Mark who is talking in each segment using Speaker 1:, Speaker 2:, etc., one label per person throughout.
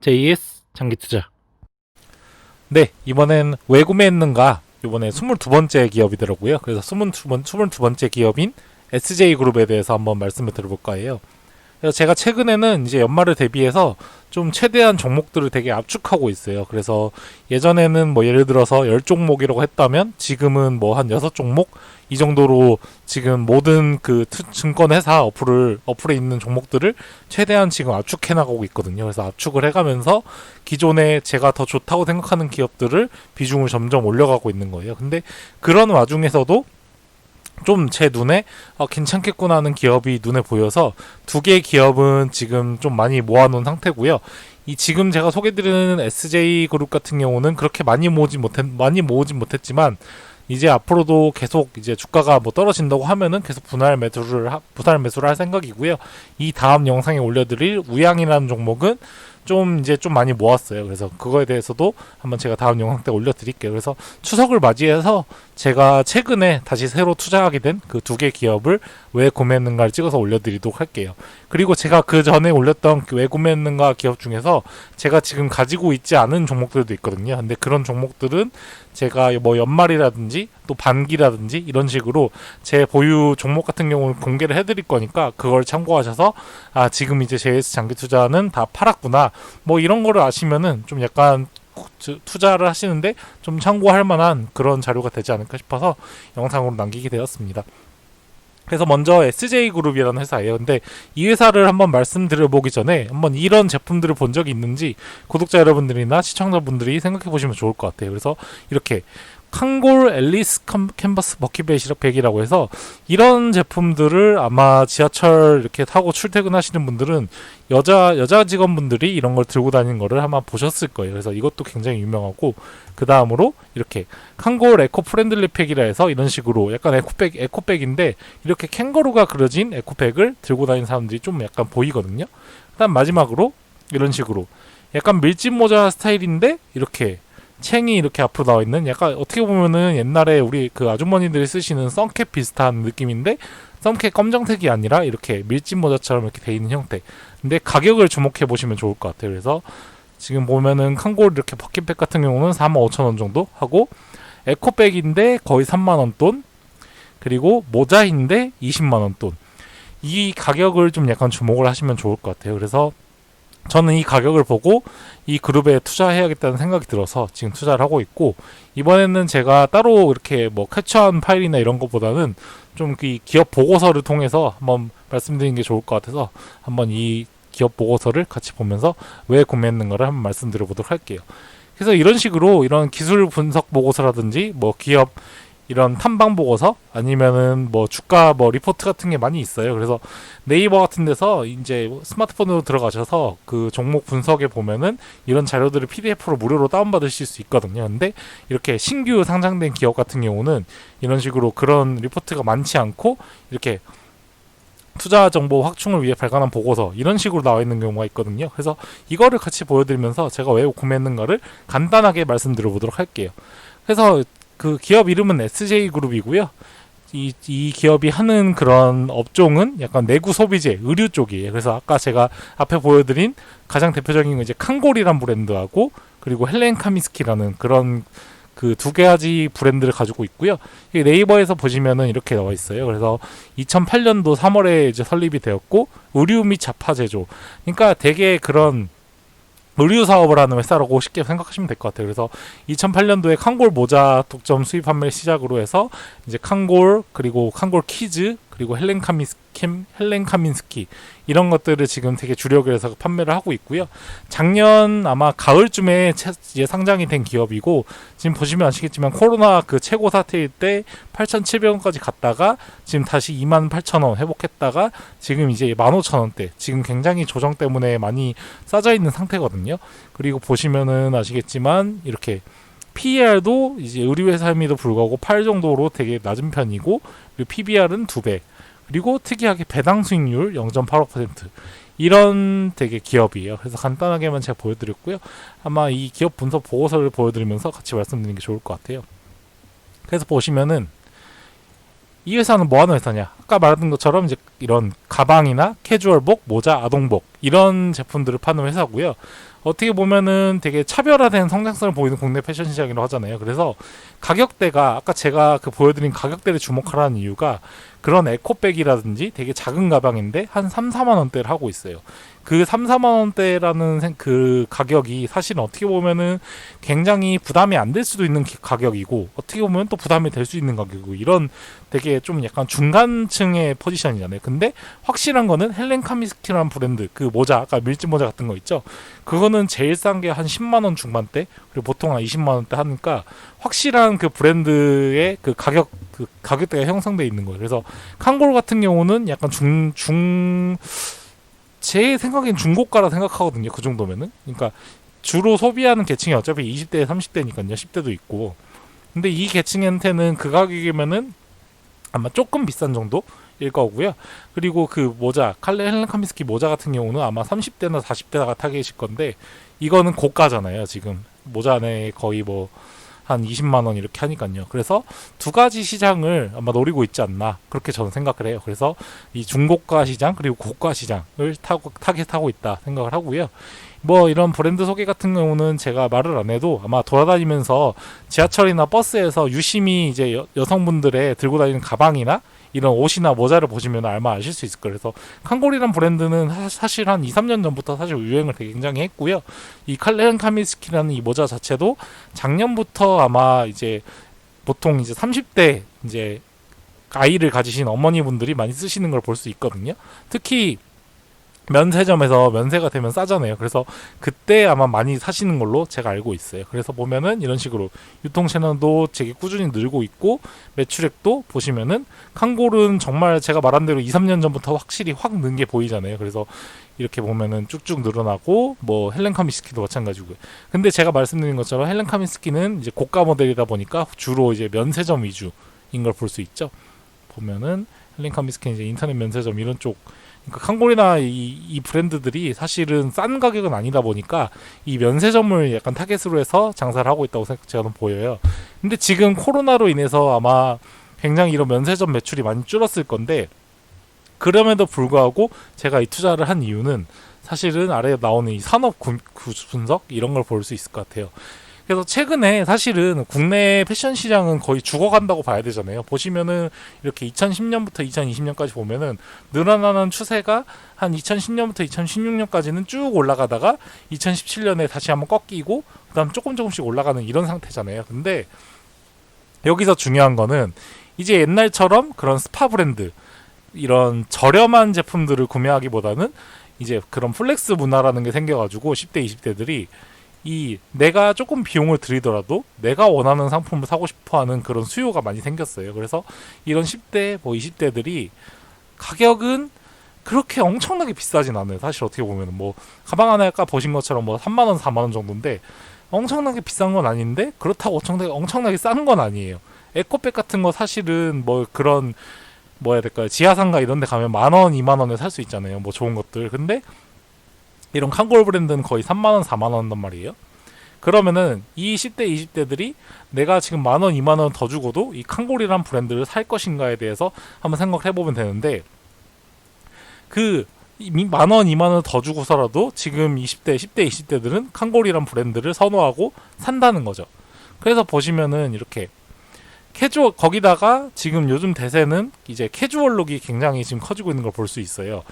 Speaker 1: JS 장기투자. 네, 이번엔 왜 구매했는가? 이번에 22번째 기업이더라고요. 그래서 22번째 기업인 SJ그룹에 대해서 한번 말씀을 드려볼까 해요. 그래서 제가 최근에는 이제 연말을 대비해서 좀 최대한 종목들을 되게 압축하고 있어요. 그래서 예전에는 뭐 예를 들어서 10종목이라고 했다면 지금은 뭐 한 6종목 이 정도로 지금 모든 그 증권회사 어플에 있는 종목들을 최대한 지금 압축해 나가고 있거든요. 그래서 압축을 해가면서 기존에 제가 더 좋다고 생각하는 기업들을 비중을 점점 올려가고 있는 거예요. 근데 그런 와중에서도 좀 제 눈에 괜찮겠구나 하는 기업이 눈에 보여서 두 개의 기업은 지금 좀 많이 모아놓은 상태고요. 이 지금 제가 소개드리는 SJ그룹 같은 경우는 그렇게 많이 모으진 못했지만 이제 앞으로도 계속 이제 주가가 뭐 떨어진다고 하면은 계속 분할 매수를 할 생각이고요. 이 다음 영상에 올려드릴 우양이라는 종목은 좀 이제 좀 많이 모았어요. 그래서 그거에 대해서도 한번 제가 다음 영상 때 올려드릴게요. 그래서 추석을 맞이해서 제가 최근에 다시 새로 투자하게 된 그 두 개 기업을 왜 구매했는가를 찍어서 올려드리도록 할게요. 그리고 제가 그 전에 올렸던 왜 구매했는가 기업 중에서 제가 지금 가지고 있지 않은 종목들도 있거든요. 근데 그런 종목들은 제가 뭐 연말이라든지 또 반기라든지 이런 식으로 제 보유 종목 같은 경우는 공개를 해드릴 거니까 그걸 참고하셔서 지금 이제 JS 장기 투자는 다 팔았구나 뭐 이런 거를 아시면은 좀 약간 투자를 하시는데 좀 참고할 만한 그런 자료가 되지 않을까 싶어서 영상으로 남기게 되었습니다. 그래서 먼저 SJ그룹이라는 회사예요. 근데 이 회사를 한번 말씀드려보기 전에 한번 이런 제품들을 본 적이 있는지 구독자 여러분들이나 시청자분들이 생각해 보시면 좋을 것 같아요. 그래서 이렇게 칸골 앨리스 캔버스 버킷백이라고 해서 이런 제품들을 아마 지하철 이렇게 타고 출퇴근하시는 분들은 여자 직원분들이 이런 걸 들고 다니는 거를 아마 보셨을 거예요. 그래서 이것도 굉장히 유명하고 그 다음으로 이렇게 칸골 에코 프렌들리 팩이라 해서 이런 식으로 약간 에코백인데 이렇게 캥거루가 그려진 에코백을 들고 다니는 사람들이 좀 약간 보이거든요. 그다음 마지막으로 이런 식으로 약간 밀짚 모자 스타일인데 이렇게 챙이 이렇게 앞으로 나와 있는 약간 어떻게 보면은 옛날에 우리 그 아주머니들이 쓰시는 선캡 비슷한 느낌인데 선캡 검정색이 아니라 이렇게 밀짚 모자처럼 이렇게 돼 있는 형태. 근데 가격을 주목해 보시면 좋을 것 같아요. 그래서 지금 보면은 칸골 이렇게 버킷백 같은 경우는 45,000원 정도 하고 에코백인데 거의 3만원 돈, 그리고 모자인데 20만원 돈. 이 가격을 좀 약간 주목을 하시면 좋을 것 같아요. 그래서 저는 이 가격을 보고 이 그룹에 투자해야겠다는 생각이 들어서 지금 투자를 하고 있고, 이번에는 제가 따로 이렇게 뭐 캡처한 파일이나 이런 것보다는 좀 이 기업 보고서를 통해서 한번 말씀드리는 게 좋을 것 같아서 한번 이 기업 보고서를 같이 보면서 왜 구매했는가를 한번 말씀드려 보도록 할게요. 그래서 이런 식으로 이런 기술 분석 보고서라든지 뭐 기업 이런 탐방 보고서 아니면은 뭐 주가 뭐 리포트 같은 게 많이 있어요. 그래서 네이버 같은 데서 이제 스마트폰으로 들어가셔서 그 종목 분석에 보면은 이런 자료들을 PDF로 무료로 다운받으실 수 있거든요. 근데 이렇게 신규 상장된 기업 같은 경우는 이런 식으로 그런 리포트가 많지 않고 이렇게 투자 정보 확충을 위해 발간한 보고서 이런 식으로 나와 있는 경우가 있거든요. 그래서 이거를 같이 보여드리면서 제가 왜 구매했는가를 간단하게 말씀드려 보도록 할게요. 그래서 그 기업 이름은 SJ그룹이고요. 이 기업이 하는 그런 업종은 약간 내구 소비재, 의류 쪽이에요. 그래서 아까 제가 앞에 보여드린 가장 대표적인 건 이제 칸골이란 브랜드하고 그리고 헬렌 카미스키라는 그런 그 두 가지 브랜드를 가지고 있고요. 네이버에서 보시면은 이렇게 나와 있어요. 그래서 2008년도 3월에 이제 설립이 되었고 의류 및 자파 제조. 그러니까 되게 그런 의류 사업을 하는 회사라고 쉽게 생각하시면 될 것 같아요. 그래서 2008년도에 칸골 모자 독점 수입 판매 시작으로 해서 이제 칸골 그리고 칸골 키즈 그리고 헬렌 카민스키 이런 것들을 지금 되게 주력을 해서 판매를 하고 있고요. 작년 아마 가을쯤에 이제 상장이 된 기업이고 지금 보시면 아시겠지만 코로나 그 최고 사태일 때 8,700원까지 갔다가 지금 다시 28,000원 회복했다가 지금 이제 15,000원대 지금 굉장히 조정 때문에 많이 싸져 있는 상태거든요. 그리고 보시면은 아시겠지만 이렇게 PER도 이제 의류회사임에도 불구하고 8 정도로 되게 낮은 편이고 그리고 PBR은 2배 그리고 특이하게 배당 수익률 0.85% 이런 되게 기업이에요. 그래서 간단하게만 제가 보여드렸고요. 아마 이 기업 분석 보고서를 보여드리면서 같이 말씀드리는 게 좋을 것 같아요. 그래서 보시면은 이 회사는 뭐 하는 회사냐? 아까 말했던 것처럼 이제 이런 가방이나 캐주얼복, 모자, 아동복 이런 제품들을 파는 회사고요. 어떻게 보면은 되게 차별화된 성장성을 보이는 국내 패션 시장이라고 하잖아요. 그래서 가격대가 아까 제가 그 보여드린 가격대를 주목하라는 이유가 그런 에코백이라든지 되게 작은 가방인데 한 3, 4만 원대를 하고 있어요. 그 3, 4만 원대라는 그 가격이 사실은 어떻게 보면은 굉장히 부담이 안 될 수도 있는 가격이고 어떻게 보면 또 부담이 될 수 있는 가격이고 이런 되게 좀 약간 중간층의 포지션이잖아요. 근데 확실한 거는 헬렌 카미스키라는 브랜드 그 모자 아까 밀짚 모자 같은 거 있죠. 그거는 제일 싼 게 한 10만 원 중반대 그리고 보통 한 20만 원대 하니까 확실한 그 브랜드의 그 가격대가 형성돼 있는 거예요. 그래서 칸골 같은 경우는 약간 제 생각엔 중고가라 생각하거든요. 그 정도면은. 그러니까 주로 소비하는 계층이 어차피 20대, 30대니까요. 10대도 있고. 근데 이 계층한테는 그 가격이면은 아마 조금 비싼 정도일 거고요. 그리고 그 모자, 헬렌 카미스키 모자 같은 경우는 아마 30대나 40대가 타겟일 건데 이거는 고가잖아요. 지금 모자 안에 거의 뭐 한 20만 원 이렇게 하니까요. 그래서 두 가지 시장을 아마 노리고 있지 않나 그렇게 저는 생각을 해요. 그래서 이 중고가 시장 그리고 고가 시장을 타겟하고 있다 생각을 하고요. 뭐 이런 브랜드 소개 같은 경우는 제가 말을 안 해도 아마 돌아다니면서 지하철이나 버스에서 유심히 이제 여성분들의 들고 다니는 가방이나 이런 옷이나 모자를 보시면 아마 아실 수 있을 거예요. 그래서 칸골이란 브랜드는 사실 한 2, 3년 전부터 사실 유행을 되게 굉장히 했고요. 이 헬렌 카미스키라는 이 모자 자체도 작년부터 아마 이제 보통 이제 30대 이제 아이를 가지신 어머니분들이 많이 쓰시는 걸 볼 수 있거든요. 특히 면세점에서 면세가 되면 싸잖아요. 그래서 그때 아마 많이 사시는 걸로 제가 알고 있어요. 그래서 보면은 이런 식으로 유통 채널도 되게 꾸준히 늘고 있고 매출액도 보시면은 칸골은 정말 제가 말한 대로 2, 3년 전부터 확실히 확 는 게 보이잖아요. 그래서 이렇게 보면은 쭉쭉 늘어나고 뭐 헬렌 카미스키도 마찬가지고요. 근데 제가 말씀드린 것처럼 헬렌 카미스키는 이제 고가 모델이다 보니까 주로 이제 면세점 위주인 걸 볼 수 있죠. 보면은 헬렌 카미스키는 이제 인터넷 면세점 이런 쪽 그러니까 칸골이나 이 브랜드들이 사실은 싼 가격은 아니다 보니까 이 면세점을 약간 타겟으로 해서 장사를 하고 있다고 제가 보여요. 근데 지금 코로나로 인해서 아마 굉장히 이런 면세점 매출이 많이 줄었을 건데 그럼에도 불구하고 제가 이 투자를 한 이유는 사실은 아래에 나오는 이 산업 분석 이런 걸 볼 수 있을 것 같아요. 그래서 최근에 사실은 국내 패션 시장은 거의 죽어간다고 봐야 되잖아요. 보시면은 이렇게 2010년부터 2020년까지 보면은 늘어나는 추세가 한 2010년부터 2016년까지는 쭉 올라가다가 2017년에 다시 한번 꺾이고 그다음 조금씩 올라가는 이런 상태잖아요. 근데 여기서 중요한 거는 이제 옛날처럼 그런 스파 브랜드 이런 저렴한 제품들을 구매하기보다는 이제 그런 플렉스 문화라는 게 생겨가지고 10대, 20대들이 이 내가 조금 비용을 들이더라도 내가 원하는 상품을 사고 싶어하는 그런 수요가 많이 생겼어요. 그래서 이런 10대, 뭐 20대들이 가격은 그렇게 엄청나게 비싸진 않아요. 사실 어떻게 보면 뭐 가방 하나에 아까 보신 것처럼 뭐 3만 원, 4만 원 정도인데 엄청나게 비싼 건 아닌데 그렇다고 엄청나게 싼 건 아니에요. 에코백 같은 거 사실은 뭐 그런 뭐 해야 될까요? 지하상가 이런 데 가면 만 원, 2만 원에 살 수 있잖아요. 뭐 좋은 것들. 근데 이런 칸골 브랜드는 거의 3만원, 4만원 한단 말이에요. 그러면은 이 10대, 20대들이 내가 지금 만원, 2만원 더 주고도 이 칸골이란 브랜드를 살 것인가에 대해서 한번 생각을 해보면 되는데 그 만원, 2만원 더 주고서라도 지금 20대, 10대, 20대들은 칸골이란 브랜드를 선호하고 산다는 거죠. 그래서 보시면은 이렇게 캐주얼 거기다가 지금 요즘 대세는 이제 캐주얼룩이 굉장히 지금 커지고 있는 걸 볼 수 있어요.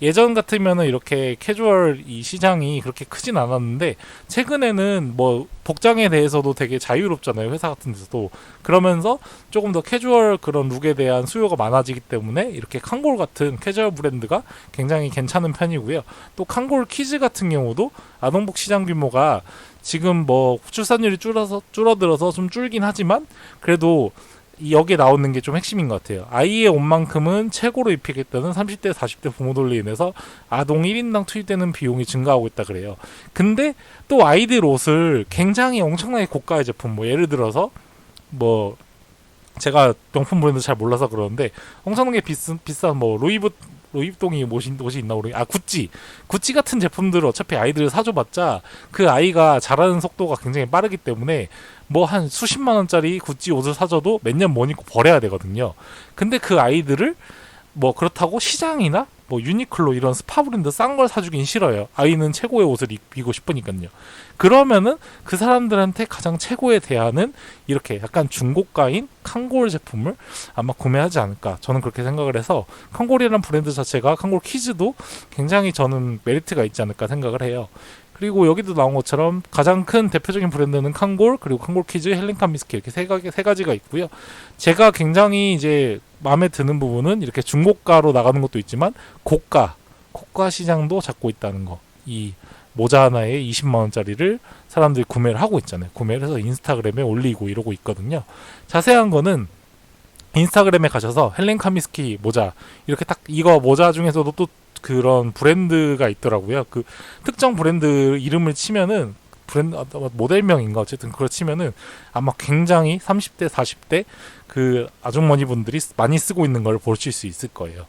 Speaker 1: 예전 같으면은 이렇게 캐주얼 이 시장이 그렇게 크진 않았는데 최근에는 뭐 복장에 대해서도 되게 자유롭잖아요. 회사 같은 데서도. 그러면서 조금 더 캐주얼 그런 룩에 대한 수요가 많아지기 때문에 이렇게 칸골 같은 캐주얼 브랜드가 굉장히 괜찮은 편이고요. 또 칸골 키즈 같은 경우도 아동복 시장 규모가 지금 뭐 출산율이 줄어들어서 좀 줄긴 하지만 그래도 여기에 나오는 게 좀 핵심인 것 같아요. 아이의 옷만큼은 최고로 입히겠다는 30대, 40대 부모들로 인해서 아동 1인당 투입되는 비용이 증가하고 있다 그래요. 근데 또 아이들 옷을 굉장히 엄청나게 고가의 제품, 뭐 예를 들어서 뭐 제가 명품 브랜드 잘 몰라서 그러는데 엄청나게 비싼 뭐 루이비통이 옷이 있나 모르겠. 구찌 같은 제품들을 어차피 아이들을 사줘봤자 그 아이가 자라는 속도가 굉장히 빠르기 때문에 뭐 한 수십만 원짜리 구찌 옷을 사줘도 몇 년 못 입고 버려야 되거든요. 근데 그 아이들을 뭐 그렇다고 시장이나 뭐 유니클로 이런 스파 브랜드 싼 걸 사주긴 싫어요. 아이는 최고의 옷을 입히고 싶으니까요. 그러면은 그 사람들한테 가장 최고의 대안은 이렇게 약간 중고가인 칸골 제품을 아마 구매하지 않을까, 저는 그렇게 생각을 해서 칸골이라는 브랜드 자체가, 칸골 키즈도 굉장히 저는 메리트가 있지 않을까 생각을 해요. 그리고 여기도 나온 것처럼 가장 큰 대표적인 브랜드는 칸골, 그리고 칸골 키즈, 헬렌카 미스키, 이렇게 세 가지가 있고요. 제가 굉장히 이제 마음에 드는 부분은 이렇게 중고가로 나가는 것도 있지만 고가 시장도 잡고 있다는 거. 이 모자 하나에 20만 원짜리를 사람들이 구매를 하고 있잖아요. 구매를 해서 인스타그램에 올리고 이러고 있거든요. 자세한 거는 인스타그램에 가셔서 헬렌카 미스키 모자, 이렇게 딱, 이거 모자 중에서도 또 그런 브랜드가 있더라고요. 그 특정 브랜드 이름을 치면은, 브랜드 모델명인가 어쨌든 그걸 치면은 아마 굉장히 30대 40대 그 아주머니 분들이 많이 쓰고 있는 걸 보실 수 있을 거예요.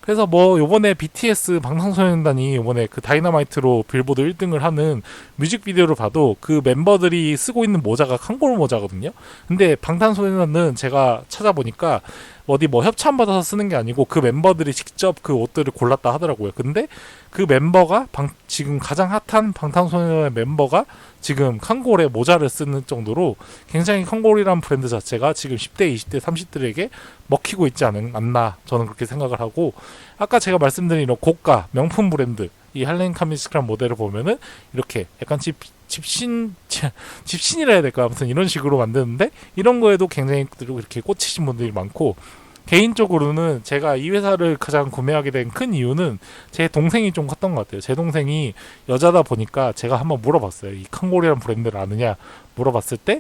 Speaker 1: 그래서 뭐 요번에 BTS 방탄소년단이 요번에 그 다이너마이트로 빌보드 1등을 하는 뮤직비디오를 봐도 그 멤버들이 쓰고 있는 모자가 칸골 모자거든요. 근데 방탄소년단은 제가 찾아보니까 어디 뭐 협찬 받아서 쓰는 게 아니고 그 멤버들이 직접 그 옷들을 골랐다 하더라고요. 근데 그 멤버가 지금 가장 핫한 방탄소년단 멤버가 지금 칸골의 모자를 쓰는 정도로 굉장히 칸골이란 브랜드 자체가 지금 10대, 20대, 30대에게 먹히고 있지 않나, 저는 그렇게 생각을 하고, 아까 제가 말씀드린 이런 고가 명품 브랜드 이 헬렌카 미스키란 모델을 보면은 이렇게 약간 집신이라 해야 될까, 아무튼 이런 식으로 만드는데 이런 거에도 굉장히 이렇게 꽂히신 분들이 많고, 개인적으로는 제가 이 회사를 가장 구매하게 된 큰 이유는 제 동생이 좀 컸던 것 같아요. 제 동생이 여자다 보니까 제가 한번 물어봤어요. 이 칸골이라는 브랜드를 아느냐 물어봤을 때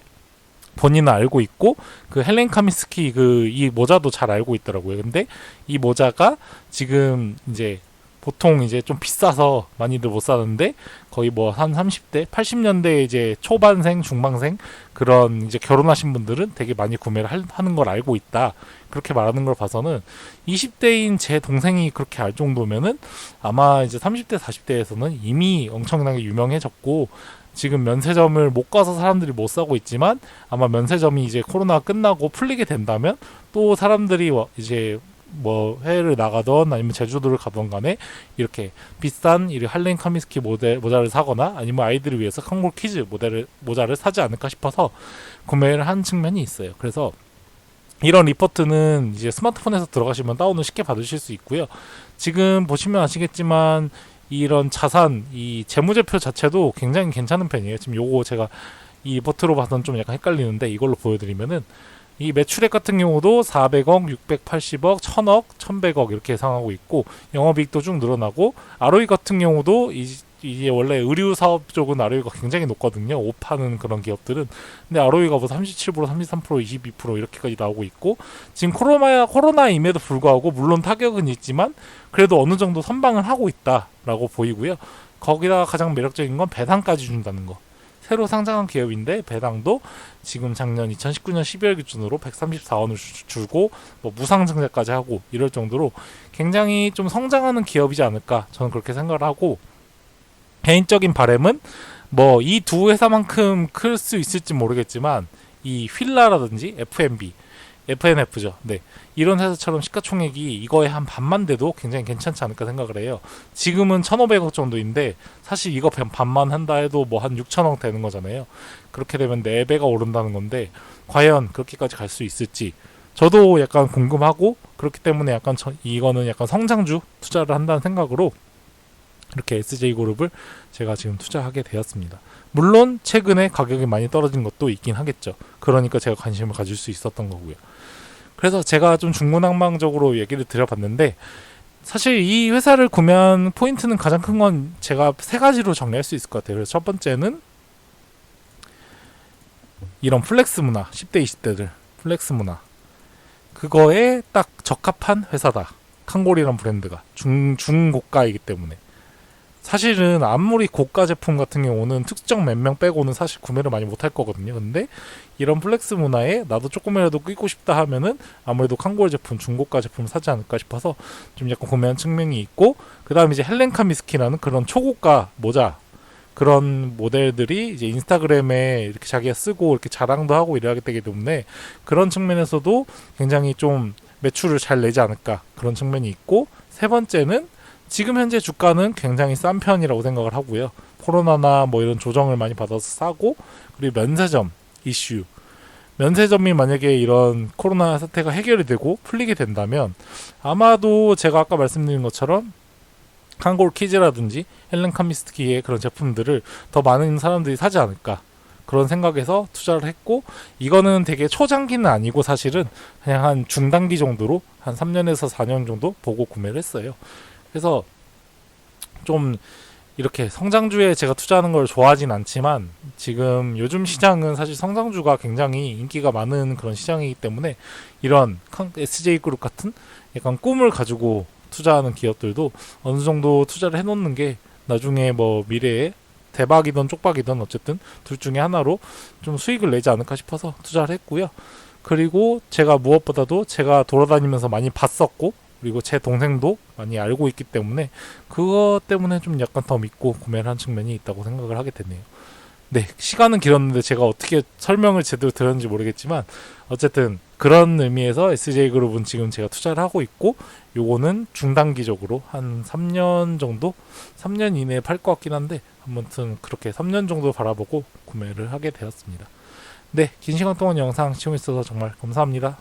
Speaker 1: 본인은 알고 있고, 그 헬렌 카미스키 그 이 모자도 잘 알고 있더라고요. 근데 이 모자가 지금 이제 보통 이제 좀 비싸서 많이들 못 사는데, 거의 뭐 한 30대, 80년대 이제 초반생, 중반생 그런 이제 결혼하신 분들은 되게 많이 구매를 하는 걸 알고 있다. 그렇게 말하는 걸 봐서는 20대인 제 동생이 그렇게 알 정도면은 아마 이제 30대, 40대에서는 이미 엄청나게 유명해졌고, 지금 면세점을 못 가서 사람들이 못 사고 있지만 아마 면세점이 이제 코로나가 끝나고 풀리게 된다면 또 사람들이 이제 뭐 해외를 나가던 아니면 제주도를 가던 간에 이렇게 비싼 이 할렌 카미스키 모자를 사거나 아니면 아이들을 위해서 칸골 키즈 모자를 사지 않을까 싶어서 구매를 한 측면이 있어요. 그래서 이런 리포트는 이제 스마트폰에서 들어가시면 다운을 쉽게 받으실 수 있고요. 지금 보시면 아시겠지만 이런 자산, 이 재무제표 자체도 굉장히 괜찮은 편이에요. 지금 요거 제가 이 리포트로 봐서는 좀 약간 헷갈리는데 이걸로 보여드리면은, 이 매출액 같은 경우도 400억, 680억, 1000억, 1100억 이렇게 예상하고 있고, 영업이익도 쭉 늘어나고, ROE 같은 경우도 이게 원래 의류 사업 쪽은 ROE가 굉장히 높거든요. 옷 파는 그런 기업들은. 근데 ROE가 뭐 37%, 33%, 22% 이렇게까지 나오고 있고, 지금 코로나임에도 불구하고 물론 타격은 있지만 그래도 어느 정도 선방을 하고 있다라고 보이고요. 거기다가 가장 매력적인 건 배당까지 준다는 거. 새로 상장한 기업인데 배당도 지금 작년 2019년 12월 기준으로 134원을 주고 뭐 무상증자까지 하고 이럴 정도로 굉장히 좀 성장하는 기업이지 않을까, 저는 그렇게 생각을 하고, 개인적인 바람은 뭐 이 두 회사만큼 클 수 있을지 모르겠지만 이 휠라라든지 FNF죠. 네. 이런 회사처럼 시가총액이 이거에 한 반만 돼도 굉장히 괜찮지 않을까 생각을 해요. 지금은 1,500억 정도인데 사실 이거 반만 한다 해도 뭐 한 6천억 되는 거잖아요. 그렇게 되면 4배가 오른다는 건데 과연 그렇게까지 갈 수 있을지 저도 약간 궁금하고, 그렇기 때문에 약간 이거는 약간 성장주 투자를 한다는 생각으로 이렇게 SJ그룹을 제가 지금 투자하게 되었습니다. 물론 최근에 가격이 많이 떨어진 것도 있긴 하겠죠. 그러니까 제가 관심을 가질 수 있었던 거고요. 그래서 제가 좀 중구난방적으로 얘기를 드려봤는데, 사실 이 회사를 구매한 포인트는 가장 큰 건 제가 3가지로 정리할 수 있을 것 같아요. 그래서 첫 번째는 이런 플렉스 문화, 10대 20대들 플렉스 문화, 그거에 딱 적합한 회사다. 칸골이란 브랜드가 중고가이기 때문에. 사실은 아무리 고가 제품 같은 경우는 특정 몇 명 빼고는 사실 구매를 많이 못할 거거든요. 근데 이런 플렉스 문화에 나도 조금이라도 끼고 싶다 하면은 아무래도 칸골 제품, 중고가 제품을 사지 않을까 싶어서 좀 약간 구매한 측면이 있고, 그 다음에 이제 헬렌카 미스키라는 그런 초고가 모자, 그런 모델들이 이제 인스타그램에 이렇게 자기가 쓰고 이렇게 자랑도 하고 이래야 되기 때문에 그런 측면에서도 굉장히 좀 매출을 잘 내지 않을까, 그런 측면이 있고, 세 번째는 지금 현재 주가는 굉장히 싼 편이라고 생각을 하고요. 코로나나 뭐 이런 조정을 많이 받아서 싸고, 그리고 면세점 이슈. 면세점이 만약에 이런 코로나 사태가 해결이 되고 풀리게 된다면 아마도 제가 아까 말씀드린 것처럼 한골 키즈라든지 헬렌 카미스키의 그런 제품들을 더 많은 사람들이 사지 않을까, 그런 생각에서 투자를 했고, 이거는 되게 초장기는 아니고 사실은 그냥 한 중단기 정도로 한 3년에서 4년 정도 보고 구매를 했어요. 그래서 좀 이렇게 성장주에 제가 투자하는 걸 좋아하진 않지만, 지금 요즘 시장은 사실 성장주가 굉장히 인기가 많은 그런 시장이기 때문에 이런 SJ그룹 같은 약간 꿈을 가지고 투자하는 기업들도 어느 정도 투자를 해놓는 게 나중에 뭐 미래에 대박이든 쪽박이든 어쨌든 둘 중에 하나로 좀 수익을 내지 않을까 싶어서 투자를 했고요. 그리고 제가 무엇보다도 제가 돌아다니면서 많이 봤었고, 그리고 제 동생도 많이 알고 있기 때문에 그것 때문에 좀 약간 더 믿고 구매를 한 측면이 있다고 생각을 하게 되네요. 네, 시간은 길었는데 제가 어떻게 설명을 제대로 들었는지 모르겠지만 어쨌든 그런 의미에서 SJ그룹은 지금 제가 투자를 하고 있고, 요거는 중단기적으로 한 3년 정도? 3년 이내에 팔 것 같긴 한데 아무튼 그렇게 3년 정도 바라보고 구매를 하게 되었습니다. 네, 긴 시간 동안 영상 시청해주셔서 정말 감사합니다.